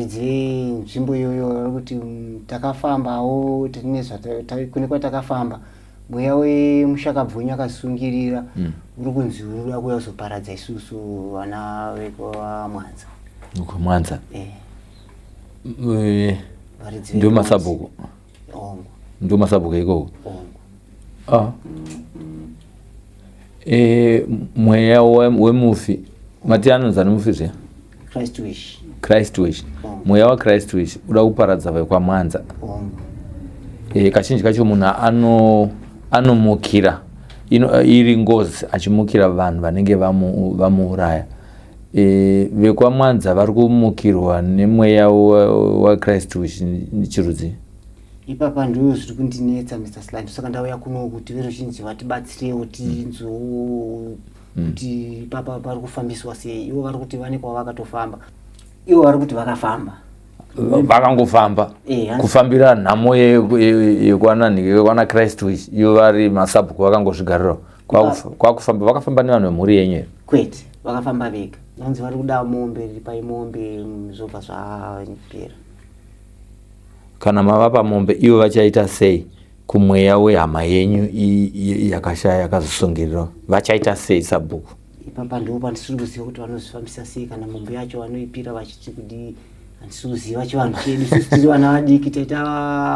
nzvimbo iyoyo kuti takafambawo kune takafamba mweya wemushakabvunyu akazvisungirira uri kunzi uri kuuya kuzoparadza isusu vana vekwaMwanza. Mwanza ndio Masabhuku. Ndio Masabhuku ikoko. Mweya wemufi mati anonzi mufi zve Christ wish. Mweya wa Christ wish uda kuparadza vekwaMwanza. Kazhinji kacho munhu anomukira iri ngozi achimukira vanhu vanenge vamuuraya. VekwaMwanza vari kumukirwa nemweya wa Christ wish chirudzi. Ipapa ndiwo zviri kundinetsa Mr. Sly, saka ndauya kuno kuti veruzhinji vatibatsirewo tinzwewo kuti ipapa pari kufambiswa sei. Ivo vari kuti vane kwavakatofamba, ivo vari kuti vakafamba vakangofamba kufambira nhamo yekwana Christ wish. Ivo vari Masabhuku vakangozvigarirawo kwakufamba. Vakafamba nevanhu vemhuri yenyu here? Kwete, vakafamba vega. Vanzi vari kuda mombe, ripai mombe zvobva zvapera. Kana mava pamombe ivo vachaita sei kumweya wehama yenyu yakashaya yakazvisungirira? Vachaita sei Sabhuku? Ipapa ndipo pandisiri kuziva kuti vanozvifambisa sei, kana mombe yacho vanoipira vachiti kudii. Handisi kuziva chivanhu chedu, sisi tiri vana vadiki, taita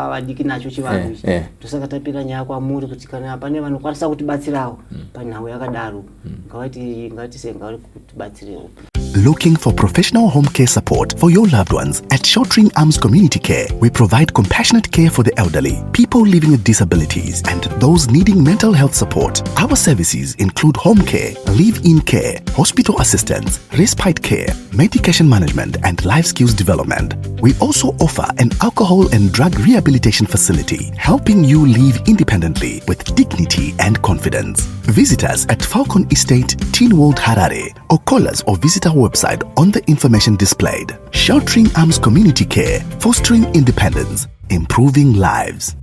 vadiki nacho chivanhu ichi. Tosaka tapira nyaya kwamuri kuti kana pane vanokwanisa kutibatsirawo panhau yakadaro ngavati sei ngavari kutibatsirewo. Looking for professional home care support for your loved ones? At Sheltering Arms Community Care, we provide compassionate care for the elderly, people living with disabilities, and those needing mental health support. Our services include home care, live-in care, hospital assistance, respite care, medication management, and life skills development. We also offer an alcohol and drug rehabilitation facility, helping you live independently with dignity and confidence. Visit us at Falcon Estate, Teen World Harare, or call us or visit our website on the information displayed. Sheltering Arms Community Care, fostering independence, improving lives.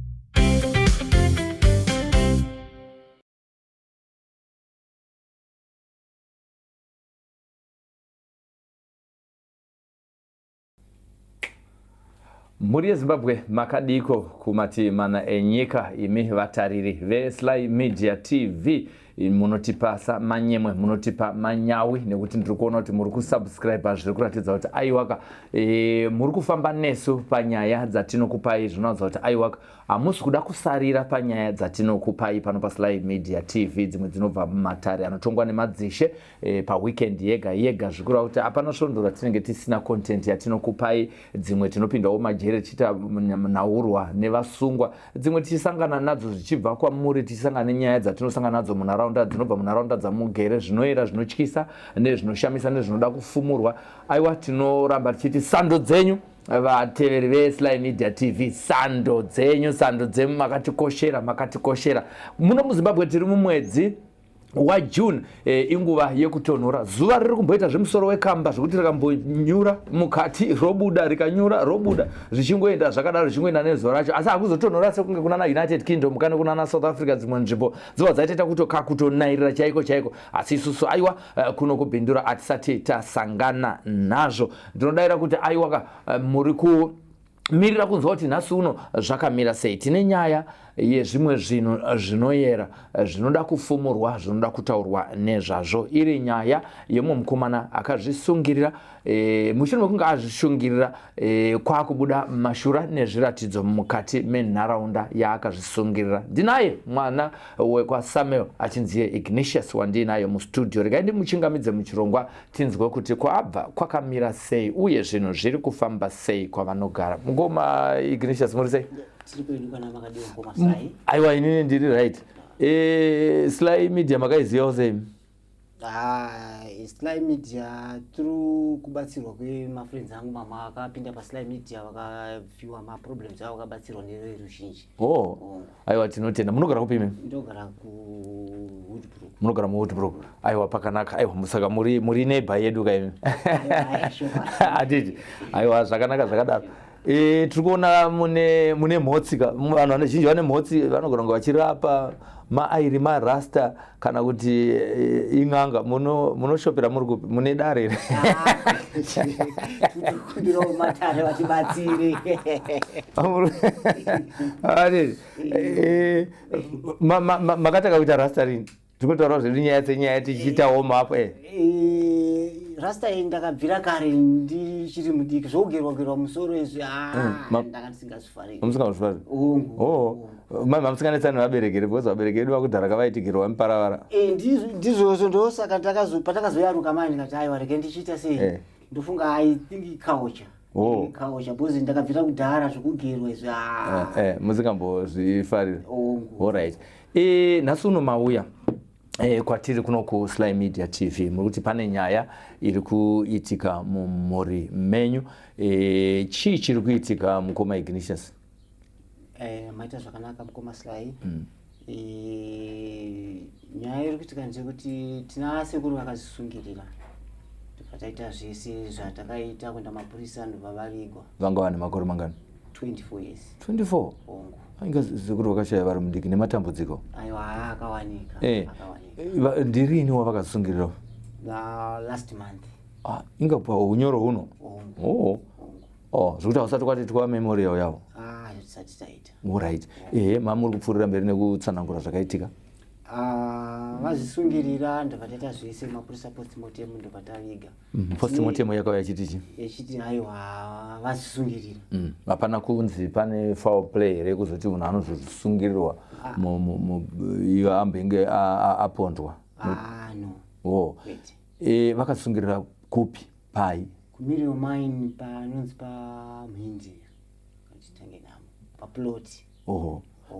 Muri Zimbabwe makadiko kumati mana enyika imi vatariri veSly Media TV munotipasa manyemwe, munotipa manyawi nekuti ndiri kuona kuti muri kusubscribe zviri kuratidza kuti aiwaka muri kufamba nesu panyaya dzatinokupai. Zvinoratidza kuti aiwaka hamusi kuda kusarira panyaya dzatinokupai pano paSly Media TV. Dzimwe dzinobva mumatare anotongwa nemadzishe paweekend yega yega, zvikura kuti hapana svondora tinenge tisina content yatinokupai. Dzimwe tinopindawo majere tichita naurwa nevasungwa, dzimwe tichisangana nadzo zvichibva kwamuri, tichisangana nenyaya dzatinosangana nadzo munharaunda dzinobva munharaunda dzamugere, zvinoera, zvinotyisa nezvinoshamisa nezvinoda kufumurwa. Aiwa, tinoramba tichiti sando dzenyu vateveri veSlyMedia TV, sando dzenyu makatikoshera. Muno muZimbabwe tiri mumwedzi waJune, inguva yekutonhora. Zuva riri kumboita zvemusoro wekamba zvokuti rikambonyura mukati robuda, rikanyura robuda, zvichingoenda zvakadaro, zvichingoenda nezuva racho. Asi hakuzotonhora sekunge kuna United Kingdom kana kuna South Africa, dzimwe nzvimbo dzobva dzaita kutonairira chaiko. Asi isusu aiwa kuno kubhindura hatisati tasangana nazvo. Ndinodavira kuti aiwa muri kumirira kunzwa kuti nhasi uno zvakamira sei. Tine nyaya yezvimwe zvinhu zvinoyera, zvinoda kufumurwa, zvinoda kutaurwa nezvazvo. Iri nyaya yemumwe mukomana akazvisungirira, mushure mekunge azvishungirira kwakubuda mashura nezviratidzo mukati menharaunda yaakazvisungirira. Ndinaye mwana wekwaSamuel achinzi Ignatius wandinaye mustudio. Regai ndimuchingamidze muchirongwa tinzwe kuti kwabva kwakamira sei uye zvinhu zviri kufamba sei kwavanogara. Mukoma Ignatius, muri sei? Aiwa, inini ndiri right. Sly Media makaizivawo sei? Sly Media tiri kubatsirwa kwemafriends angu mama akapinda paSly Media vakavhiwa maproblems avo vakabatsirwa neruzhinji. Aiwa, tinotenda. Munogara kupi imi? Ndogara kuWoodbrook. Munogara muWoodbrook. Aiwa, pakanaka. Aiwa, saka muri neighbor yedu kaimi. Atiti. Aiwa, zvakanaka zvakadaro. Tikuona mune mhotsika vanhu vanezhinji vane mhotsi vanogona kunge vachirapa maairi marasta kana kuti ing'anga munoshopera muri kupi mune dare here makataka kuita rasta rini tikutotaura zvedu nyaya tichiitawo mapo rasta iyi ndakabvira kare ndichiri mudiki zvokugerwa musoro izvi ndanga ndisingazvifariri musingazvifariri mamusinganetsani vabereki because vabereki vedu vakudhara kavaitigirwa muparavara ndizvozvo ndosaka patakazoyaruka mani ndikati aiwa rege ndichiita sei ndofunga I think culture because ndakabvira kudhara zvokugerwa izvi musingambozvifariri alright nhasi uno mauya kwatiri kuno ku Sly Media TV muri pane nyaya iri kuitika mumhuri menyu chii chiri kuitika Mukoma Ignatius maita zvakanaka Mukoma Sly nyaya iri kuitika ndeyekuti tina sekuru vakazvisungirira tataita zvese zvatakaita kuenda mapurisa ndobva varigwa vanga vane makore mangani 24 years 24 inga sekuru vakashaya vari mudiki nematambudziko aiwa akawanika ndirini wavakazvisungirira last month inga unyoro huno zvekuti hausati kwatiitwa memorial yavo tisati taita right mamuri kupfuurira mberi nekutsanangura zvakaitika vazvisungirira ndobva zvese mapurisa postmortem ndobva taviga postmortem yakauya chitichi yachiti aiwa vazvisungirira hapana kunzi pane foul play here kuzoti munhu anozvisungirirwa ivo ambenge apondwa no vakasungirira kupi pai kumiriwo mine panonzi pamhindi achitange namo paploti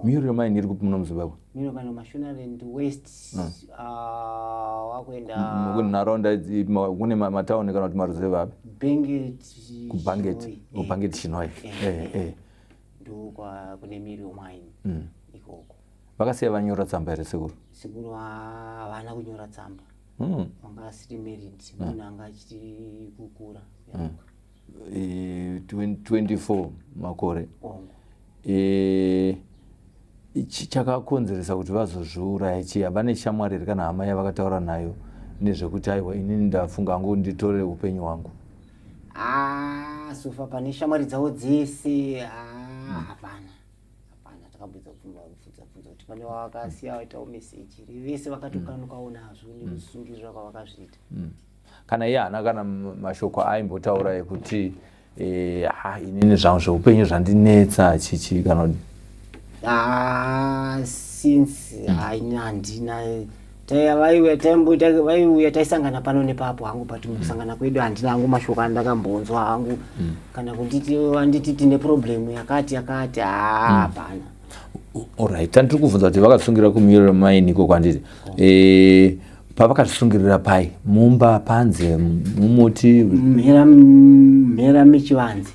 Muriel mine iri kupi muno muZimbabwe Muriel mine Mashonaland West wakuenda kunharaunda kune matauni kana kuti maruzeva api Banget Chinoi ndokwa kune Muriel mine ikoko vakasiya vanyora tsamba here sekuru havana kunyora tsamba vanga asiri married munhu anga achiti kukura 24 makore chakakonzeresa kuti vazozviuraya chii havane shamwari here kana hama yavakataura nayo nezvekuti aiwa inini ndafunga hangu nditore upenyu hwangu sofa pane shamwari dzavo dzese hapana takabudza kubvunza kuti pane wavakasiya vaitawo meseji vese vakatokanukawo nazvo nekusungirira kwavakazviita kana iye hana kana mashoko aimbotaura ekuti inini zvangu zveupenyu zvandinetsa chichi kana kuti since handina vaiuya taisangana pano nepapo hangu but mukusangana kwedu handina hangu mashoko andakambonzwa hangu kana kunditi tine problem yakati hapana alright tandiri kubvunza kuti vakasungirira kumurira mine iko kwandiri pavakazvisungirira pai mumba panze mumuti mhera mechivanze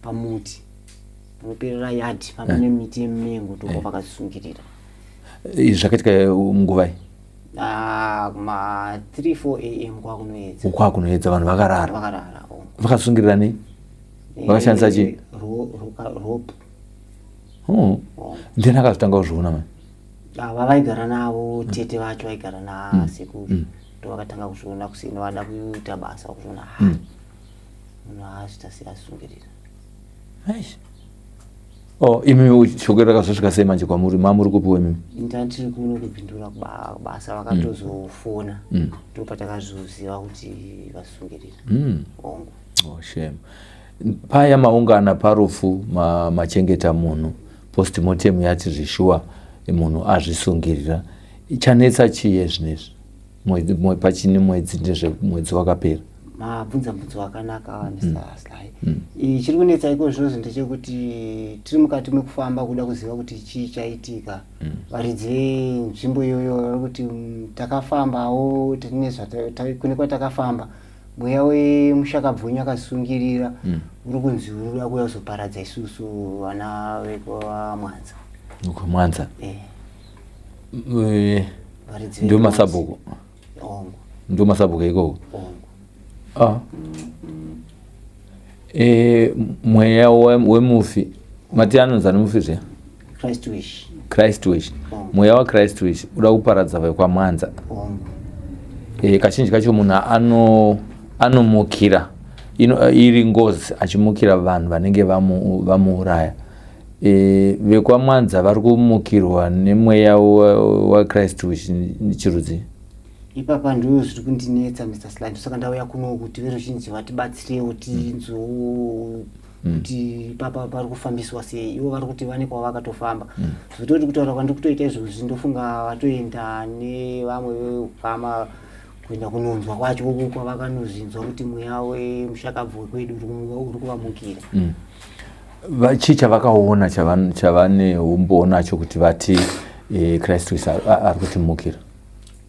pamuti panoperera yadhi pamene miti yemengo ndoko vakazvisungirira izvi zvakaitika munguvai kuma 3-4 am kwakunoedza vanhu vakarara vakazvisungirira nei vakashandisa chii rope ndeni akazvitanga kuzviona mani vavaigara navo tete vacho vaigara nasekuru ndovakatanga kuzviona kusini vada kuita basa kuzviona munhu aasvita sei asungirira imi shoko rakazosvika sei manje kwamuri mamuri kupiwa imimi ndandiri kuno kupindura kubasa vakatozofona ndopatakazviziva kuti vasungirira shame paya maungana parufu machengeta munhu postmortem yati zvishuwa munhu azvisungirira chanetsa chiye zvinezvi pachine mwedzi ndezvemwedzi wakapera mabvunza wakanaka Mr. Sly chiri kunetsa iko zvozvo ndechekuti tiri mukati mekufamba kuda kuziva kuti chii chaitika varidze nzvimbo iyoyo kuti takafambawo kune kwatakafamba mweya wemushakabvunyu akasungirira uri kunzi urikuda kuuya kuzoparadza isusu vana vekwamwanza ndio masabhuku ikoko mweya wemufi mati anonzi ane mufi zve Christ wish mweya wa Christ wish uda kuparadza vekwamwanza kazhinji kacho munhu anomukira iri ngozi achimukira vanhu vanenge vamuuraya vekwamwanza vari kumukirwa nemweya waChrist wish chirudzi ipapa ndo zviri kundinetsa Mr. Sly saka ndauya kuno kuti veruzhinji vatibatsirewo tinzoo kuti papa pari kufambiswa sei ivo vari kuti vane kwavakatofamba zvitoti kutaura kwandiri kutoita izvozvi ndofunga vatoenda nevamwe vekama kuenda kunonzwa kwacho kwavakanozinzwa kuti mweya wemushakabvu wekwedu uri kuvamukira chii chavakaona chavane umbo nacho kuti vati Christ wish ari kutimukira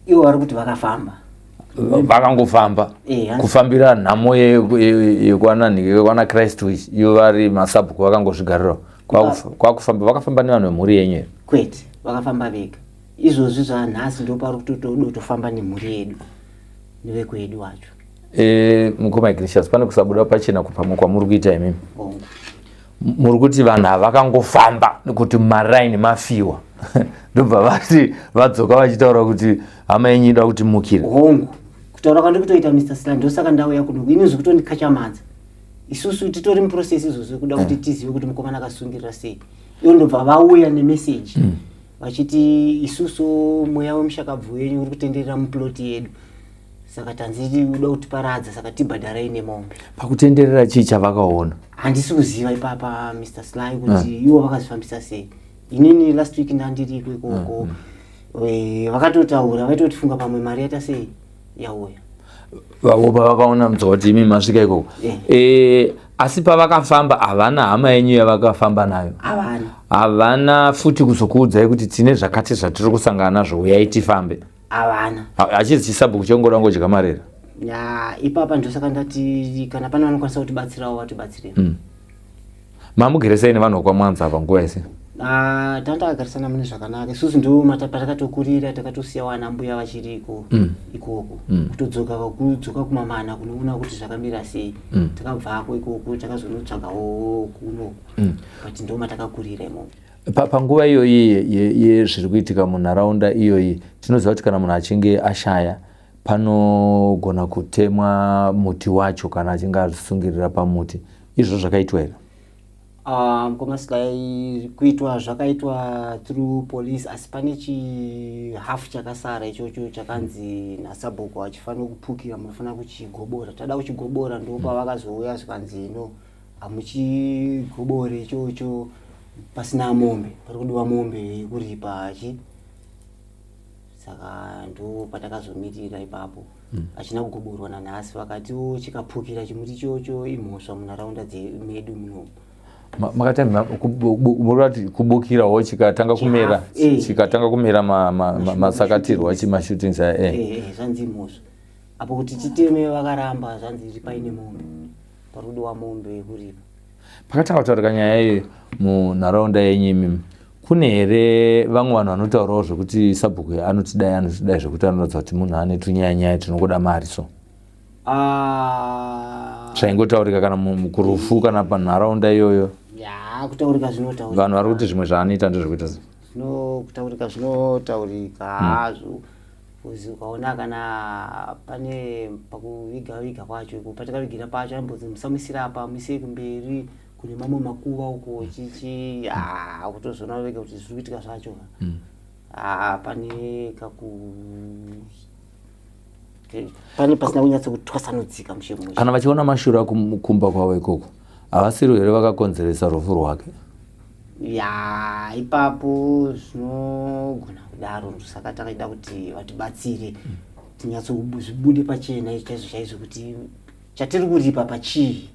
ivo vari kuti vakafamba vakangofamba kufambira nhamo yekwana Christ wish ivo vari masabhuku vakangozvigarirawo kwakufamba vakafamba nevanhu vemhuri yenyu kwete vakafamba vega izvozvi zvanhasi ndo pari kutotofamba nemhuri yedu nevekwedu wacho Mukoma Iglesias pane kusabuda pachena kupamwe kwamuri kuita imimi muri kuti vanhu havakangofamba kuti maraini mafiwa ndobva vati vadzoka vachitaura kuti hama yenyu ida kuti mukira hongu kutaura kwandiri kutoita Mr. Sly ndosaka ndauya kuno inizvi kutondikachamadza isusu titori muprocess izvozvo kuda kuti tizive kuti mukomana akasungirira sei ivo ndobva vauya nemeseji vachiti isusu mweya wemushakabvu wenyu uri kutenderera muploti yedu saka tanziti uda kutiparadza saka tibhadharai nemombe pakutenderera chii chavakaona handisi kuziva ipapa Mr. Sly kuti ivo vakazvifambisa sei inini last week ndandiriko ikoko vakatotaura vaitotifunga pamwe mari yaita sei yauya vavopa vakaona mudzoka kuti imi masvika ikoko asi pavakafamba havana hama yenyu yavakafamba nayo havana futi kuzokuudzai kuti tine zvakati zvatiri kusangana nazvo uyai tifambe havana hachizi chisabhuku chongoda ngodyika marera ipapa ndosaka ndati kana pane vanokwanisa kutibatsirawo vatibatsire mamugeresai nevanhu vekwamwanza apa nguva ise tandakagarisana mune zvakanaka isusu ndo patakatokurira takatosiya wana mbuya vachiriko ikoko kutodzoka kumamana kunoona kuti zvakamira sei takabvako ikoko takazonotsvagawo kuno but ndo matakakurira imomo panguva iyoyi yezviri kuitika munharaunda iyoyi tinoziva kuti kana munhu achinge ashaya panogona kutemwa muti wacho kana achinge azvisungirira pamuti izvo zvakaitwa here Mukoma Sly kuitwa zvakaitwa through police asi pane chihafu chakasara ichocho chakanzi naSabhuku achifanira kupukira munofanira kuchigobora tada kuchigobora ndo pavakazouya zvikanzi ino hamuchigobore ichocho pasina mombe pari kudiwa mombe yekuripa saka ndo patakazomirira ipapo achina kugoborwa nanhasi vakatiwo chikapukira chimuti ichocho imhosva munharaunda medu muno makatanga kubukirawo chikatanga kumera masakatirwa chimashooting's zvanzi imhosva apo kuti chiteme vakaramba zvanzi iri paine mombe parudiwa mombe yekuripa pakatanga kutaurika nyaya iyi munharaunda yenyu imimi kune here vamwe vanhu vanotaurawo zvekuti Sabhuku anotidai zvekuti anoratidza kuti munhu ane tunyaya tinongoda mari so zvaingotaurika kana kurufu kana panharaunda iyoyo kutaurika zvinotaurika vanhu vari kuti zvimwe zvaanoita ndezvekuita kutaurika zvinotaurika hazvo kuzi ukaona kana pane pakuviga kwacho patakavigira pacho ambodzi musamuisira apa muisei kumberi kune mamwe makuva uko chichi kutozoona vega kuti zviri kuitika zvacho pane pasina kunyatsa kutwasanudzika mushemushe kana vachiona mashura kumba kwavo ikoko havasiri here vakakonzeresa rufu rwake ipapo zvinogona kudaro saka takaida kuti vatibatsire tinyatsozvibude pachena chaizvo kuti chatiri kuripa pachii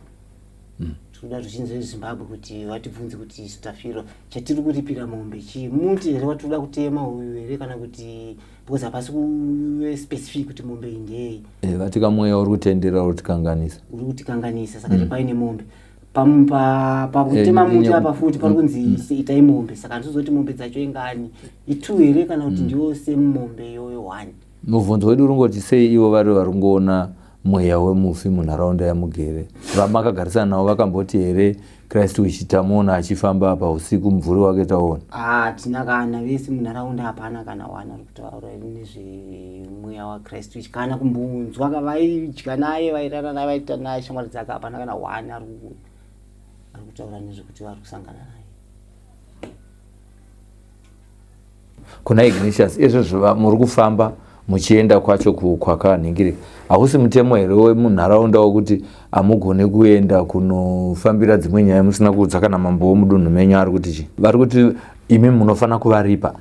tinoda tuchinze Zimbabwe kuti vatibvunze kuti stafiro chatiri kuripira mombe chii muti here watinoda kutema uyu here kana kuti because hapasi kuspecific kuti mombe indei vatika mweya uri kutendera uri kutikanganisa saka paine mombe pakutema muti apa futi pari kunzi itai mombe saka ndizoti mombe dzacho ingani itu here kana kuti ndiwo semombe iyoyo 1 mubvunzo wedu uri ngoti sei ivo vari kungoona mweya wemufi munharaunda yamugere. Vamakagarisana navo vakamboti here Christ wichitamuona achifamba apa usiku mvuri wake taona? Tina kana vese munharaunda hapana kana wana kutaura nezvemweya waKristu wichi kana kumbunzwa kavaidya naye vairara naye vaita naye shamwari dzake hapana kana wana ari kutaura nezvekuti vari kusangana naye. Kuna Ignatius izvozvo muri kufamba muchienda kwacho kwakaningirika, hausi mutemo here wemunharaunda wokuti hamugone kuenda kunofambira dzimwe nyaya musina kuudza kana mambo womudunhu menyu ari kuti chi? Vari kuti imi munofanira kuvaripa.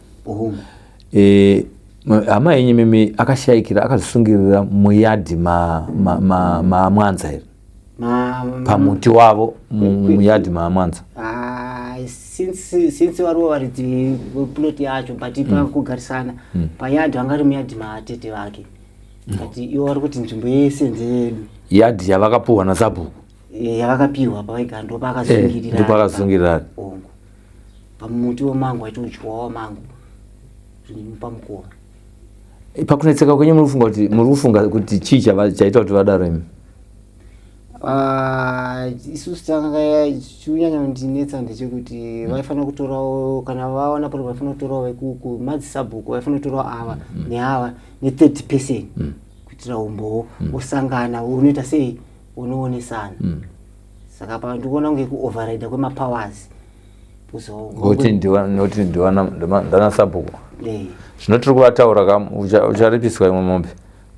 Hama yenyu mimi akashayikira akazvisungirira muyadhi maamwanza here pamuti wavo muyadhi maamwanza. Since variwo varidzi ploti yacho but pakugarisana payadhi vanga ri muyadhi maatete vake but ivo vari kuti nzvimbo yese nzedu. Yadhi yavakapuhwa naSabhuku yavakapiwa pavaigara ndo pakazungirira pamuti wemango waitodyiwawo mango pamukova. Pakunetseka kwenyu muri kufunga kuti chii chaita kuti vadaro imi? Isusu tanga chiunyanya kundinetsa ndechekuti vaifanira kutorawo kana vaona pari vaifanira kutorawo vekuku madziSabhuku vaifanira kutorawo ava neava ne30% kuitira umbowo usangana unoita sei unoonesana. Saka pa ndikuona kunge kuoverride kwemapowers kuti ndiwana ndana Sabhuku. Zvino tiri kuvataura ucharipiswa imwe mombe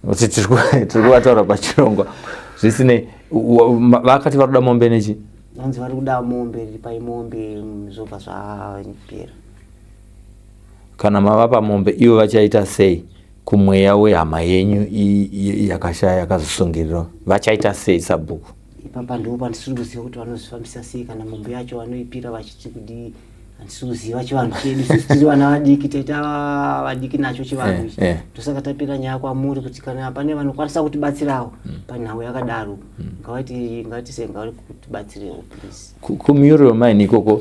kuti tiri kuvataura pachirongwa zvisinei. Vakati vari kuda mombe nechi? Vanzi vari kuda mombe, ripai mombe zvobva zvapera. Kana mava pamombe ivo vachaita sei kumweya wehama yenyu yakashaya yakazvisungirira? Vachaita sei Sabhuku? Ipapa ndipo pandisiri kuziva kuti vanozvifambisa sei kana mombe yacho vanoipira vachiti kudii. Handisi kuziva chivanhu chedu tiri vana vadiki taita vadiki nacho chivanhu ichi tosaka tapira nyaya kwamuri kuti kana pane vanokwanisa kutibatsirawo panhau yakadaro ngavati sei ngavari kutibatsirewo please. Kumuriro wemaini ikoko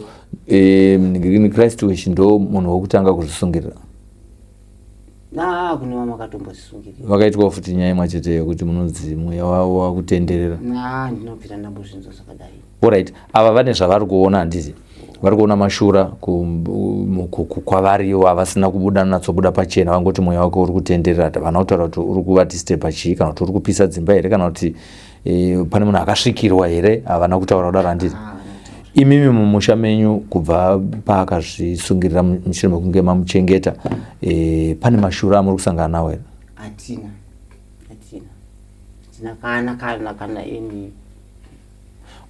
Kristu wichi ndo munhu wokutanga kuzvisungirira? Kune vamakatombodzisungirira. Vakaitwawo futi nyaya imwe chete yekuti munonzi mweya wavo wakutenderera? Ndinobvira ndambozvinzo zvakadai. Alright, ava vane zvavari kuona handisi? Vari kuona mashura kwavariwo havasina kubuda natsobuda pachena, vangoti mweya wako uri kutenderera. Vana kutaura kuti uri kuvatistep chii, kana kuti uri kupisa dzimba here, kana kuti pane munhu akasvikirwa here, havana kutaura kudaro handisi? Imimi mumusha menyu kubva paakazvisungirira mushure mekunge mamuchengeta pane mashura amuri kusangana nawo here? Hatina kana eni.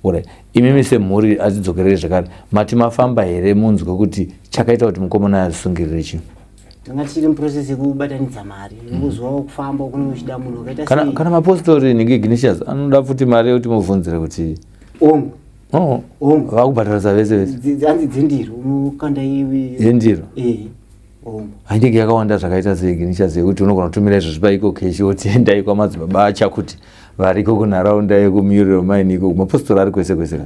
Alright, imimi semhuri atidzokerere zvakare mati mafamba here munzwe kuti chakaita kuti mukomana azvisungirire chii? Tanga tiri muprocess yekubatanidza mari nokuzovawo kufamba kune uchida munhu wakaita sei. Kana mapositori nenge Ignatius anoda futi mari yekuti mubvunzire kuti vakubhadharisa vese vese? Hanzi dzendiro unokanda iwe yendiro hainenge yakawanda zvakaita seIgnatius yekuti unogona kutumira izvo zvipaiko keshi wotiendai kwamadzibaba acha kuti variko kunharaunda yekumuriro wemaini iko mapositori ari kwese kwese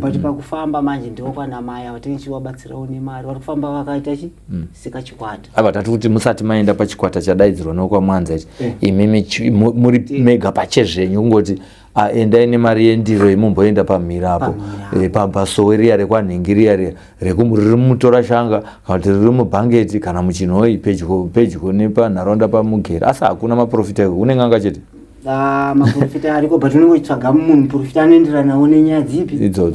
but pakufamba manje ndiwo kwana mai avatengi chivabatsirawo nemari vari kufamba vakaita chi seka chikwata. Ava tati kuti musati maenda pachikwata chadaidzirwa nokwamwanza ichi imimi muri mega pachezvenyu kungoti endai nemari yendiro imumboenda pamhira apo pasowe riya rekwanhingi riya riri mutora shanga kana kuti riri mubhangeti kana muchinhoi pedyo nepanharaunda pamugera, asi hakuna maprofita iko kunenge anga chete maprofita ariko but unenge uchitsvaga munhu profita anoenderana nawo nenyaya dzipi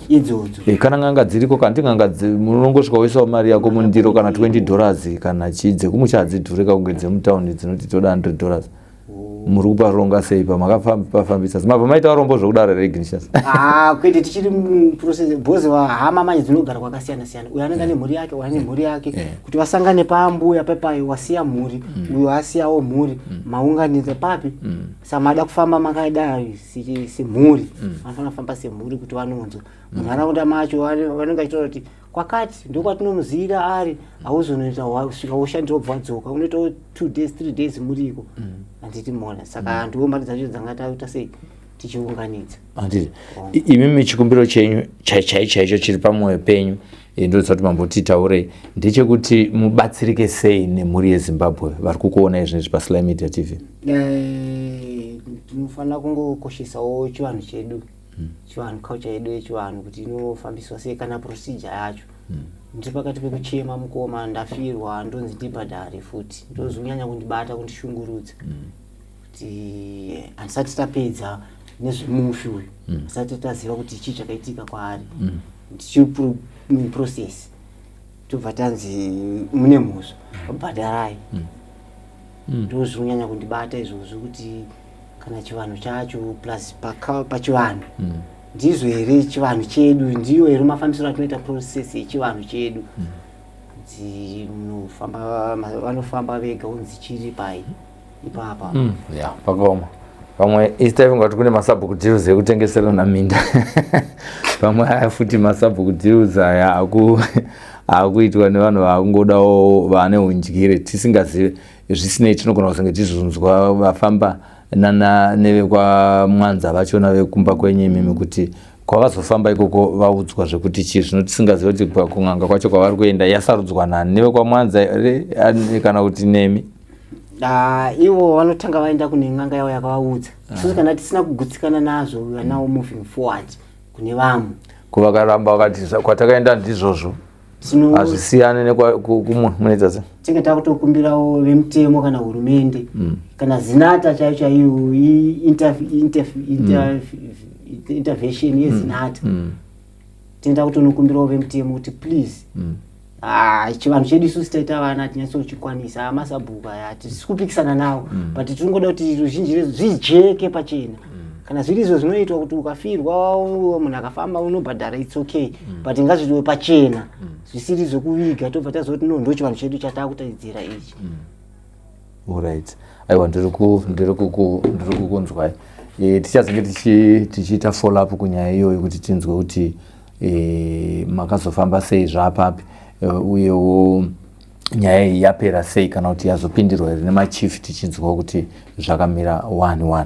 idzodzo. Kana nganga dziriko kana tinganga munongosvika woisawo mari yako mundiro kana $20 kana chii dzekumuchadzidhurika kunge dzemutaundi dzinoti toda $100. Muri kuparonga sei pamakapafambisa zimabva maita varombo zvokudaro here Ignatius? Kwete tichiri muprocess bhozi hama manje dzinogara kwakasiyana siyana. Uyo anenge nemhuri yake, uyo ane mhuri yake kuti vasangane pambuya pepai wasiya mhuri uyo asiyawo mhuri maunganidza papi samada kufamba makadai semhuri vanofanira kufamba semhuri kuti vanonzwa munharaunda macho vanenge achitaura kuti kwakati ndokwatinomuzivira ari hauzonoita swika woshandira ubva wadzoka unoitawo 2 days 3 days muriko handiti mona. Saka ndiwo mari dzacho dzanga taita sei tichiunganidza handiti. Imimi chikumbiro chenyu chaicho chiri pamwoyo penyu ndoziva kuti mambotitaurei ndechekuti mubatsirike sei nemhuri yeZimbabwe vari kukuona izvinezvi paSly Media TV? tinofana kungokoshesawo chivanhu chedu chivanhu culture yedu yechivanhu kuti inofambiswa sei kana procedure yacho ndiri pakati pekuchema mukoma ndafirwa ndonzi ndibhadhare futi ndozonyanya kundibata kundishungurudza kuti handisati tapedza nezvemufi uyu asati taziva kuti chii chakaitika kwaari ndichiri process tobva tanzi mune mhosva bhadharai ndozvinonyanya kundibata izvozvo kuti kana chivanhu chacho plus pachivanhu ndizvo here chivanhu chedu ndiyo here mafambisiro atinoita process yechivanhu chedu kuti vanofamba vega unzi chiri pai ipapa pakaoma pamwe isitaifunga kuti kune masabhuku deals ekutengesera naminda pamwe futi masabhuku deals aya akuitwa nevanhu vakungodawo vane undyire tisingazive zvisinei tinogona kuzenge tizvunzwa vafamba nevekwamwanza vachona vekumba kwenyemimi kuti kwavazofamba ikoko vaudzwa zvekuti chii zvino tisingazive kuti kung'anga kwacho kwavari kuenda yasarudzwa nani nevekwamwanza kana kuti nemi ivo vanotanga vaenda kune n'anga yavo yakavaudza so kana tisina kugutsikana nazvo we are now moving forward kune vamwe kuvakaramba vakati kwatakaenda ndizvozvo hazvisiyane nekumwe munoita se tinge takutokumbirawo vemutemo kana hurumende kana zinata chaiyo chaiyo intervention yezinata tinda kutonokumbirawo vemutemo kuti please chivanhu chedu isusu taita vana tinyatsochikwanisa masabhuku aya tisi kupikisana nawo but tiringoda kuti ruzhinji zvijeke pachena kana zviri izvo zvinoitwa kuti ukafirwa munhu akafamba unobhadhara it's okay but ngazvidiwe pachena zvisiri zvokuviga tobva tazoti ndo chivanhu chedu chatakutaidzira ichi alright aiwa ndiri kukunzwai tichazenge tichiita follow up kunyaya iyoyo kuti tinzwe kuti makazofamba sei zvapapi uyewo nyaya iyi yapera sei kana kuti yazopindirwa here nemachief tichinzwawo kuti zvakamira 1-1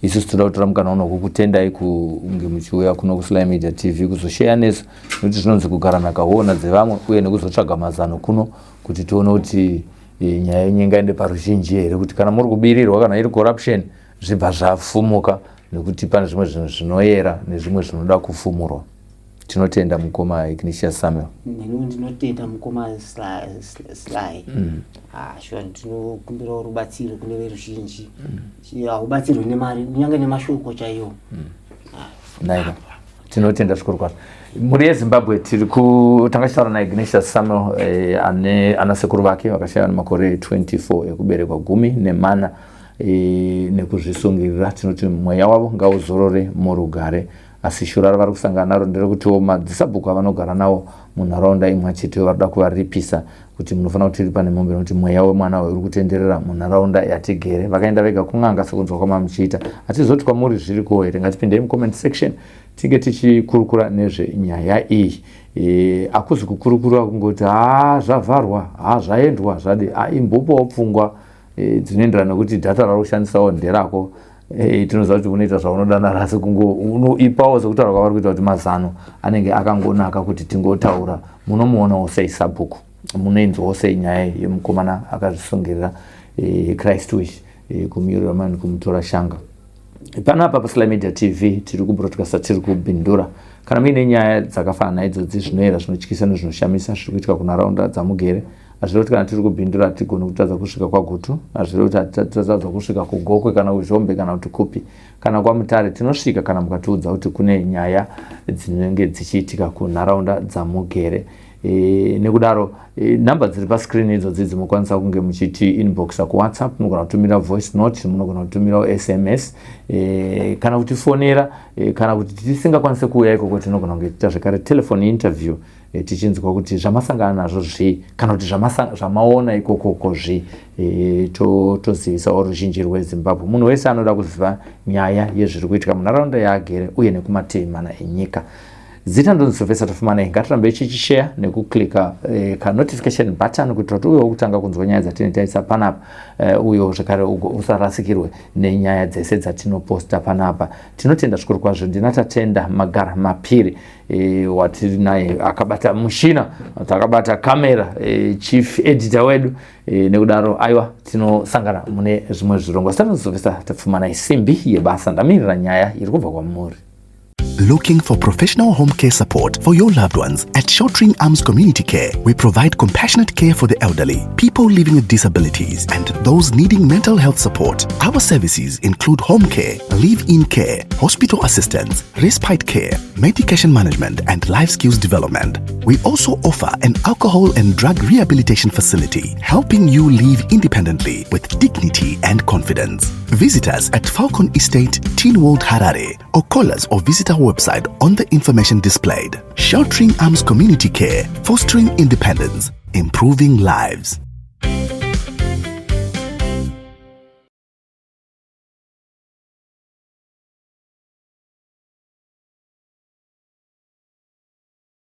isusu toda kutora mukana uno kukutendai kunge muchiuya kuno kuSly Media TV kuzosheya nesu nokuti zvinonzi kugara nakaona dzevamwe uye nekuzotsvaga mazano kuno kuti tione kuti nyaya yenyu ingaende paruzhinji here kuti kana muri kubirirwa kana iri corruption zvibva zvafumuka nekuti pane zvimwe zvinhu zvinoyera nezvimwe zvinoda kufumurwa. Tinotenda Mukoma Ignatius Samuel. Ndinotenda Mukoma Sly. Sure tinokumbira rubatsiro kune veruzhinji. Rubatsiro nemari kunyange nemashoko chaiyo. Naika. Tinotenda zvikuru kwazvo. Muri yeZimbabwe tiri tangashitaura naIgnatius Samuel ana sekuru vake vakashaya makore 24 ekuberekwa 14 nekuzvisungirira. Tinoti mweya wavo ngauzorore murugare. Asi shura vari kusangana naro nderekuti madzisabhuku avanogara nawo munharaunda imwe chete varikuda kuvaripisa kuti munofanira kuti pane mombe nokuti mweya wemwana uri kutenderera munharaunda yatigere. Vakaenda vega kun'anga sekunzwa kwamamuchiita. Hatizoti kwamuri zviriko here, ngatipindei mucomment section tinge tichikurukura nezvenyaya iyi. Akuzi kukurukura kungoti zvavharwa, zvaendwa, zvadi imbopawo pfungwa dzinoenderana nekuti dhata rari kushandisawo nderako. Tinoziva kuti unoita zvaunoda narasi unoipawo sekutaura kwavari kuita kuti mazano anenge akangonaka kuti tingotaura. Munomuonawo sei Sabhuku, munoinzwawo sei nyaya yemukomana akazvisungirira Christ wish kumuyorera mani kumutora shanga. Panapa paSlyMedia TV tiri kubroadcasta, tiri kubhindura. Kana muine nyaya dzakafanana naidzodzi zvinoyera zvinotyisa nezvinoshamisa zviri kuitika kunharaunda dzamugere, hazvirevi kuti kana tiri kubhindura hatigoni kutadza kusvika kwaGutu, hazvirevi kuti hatitadza kusvika kuGokwe kana kuZhombe kana kuti kupi kana kwaMutare. Tinosvika kana mukatiudza kuti kune nyaya dzinenge dzichiitika kunharaunda dzamugere. Nekudaro namba dziri pascreen idzodzi dzinokwanisa kunge muchiti inboxa kuWhatsApp, munogona kutumira voice note, munogona kutumira SMS, kana kutifonera, kana kuti tisingakwanise kuuya ikoko tinogona kunge tiita zvekare telephone interview tichinzwa kuti zvamasangana nazvo zvi kana kuti zvamaona ikokoko zvi tozivisawo ruzhinji rweZimbabwe. Munhu wese anoda kuziva nyaya yezviri kuitika munharaunda yaagere uye nekumatei mana enyika. zita ndonzi Sylvester Tafumane. Ngatirambe chichishare nekuklika ka notification button kuti tuwe kutanga kunzwa nyaya dzatinotaisa panapa uyo zvakare usarasikirwe nenyaya dzese dzatinoposta panapa. Tinotenda zvikuru kwazvo. Ndinatatenda Magara Mapiri watiri naye akabata mushina, takabata kamera, chief editor wedu, nekudaro aiwa tinosangana mune zvimwe zvirongwa. Sitano Sylvester Tafumane, simbi yebasa ndamirira nyaya iri kubva kwamuri. Looking for professional home care support for your loved ones? At Sheltering Arms Community Care, we provide compassionate care for the elderly, people living with disabilities, and those needing mental health support. Our services include home care, live-in care, hospital assistance, respite care, medication management, and life skills development. We also offer an alcohol and drug rehabilitation facility, helping you live independently with dignity and confidence. Visit us at Falcon Estate, Teen World Harare, or call us or visit our website on the information displayed. Sheltering Arms Community Care, fostering independence, improving lives.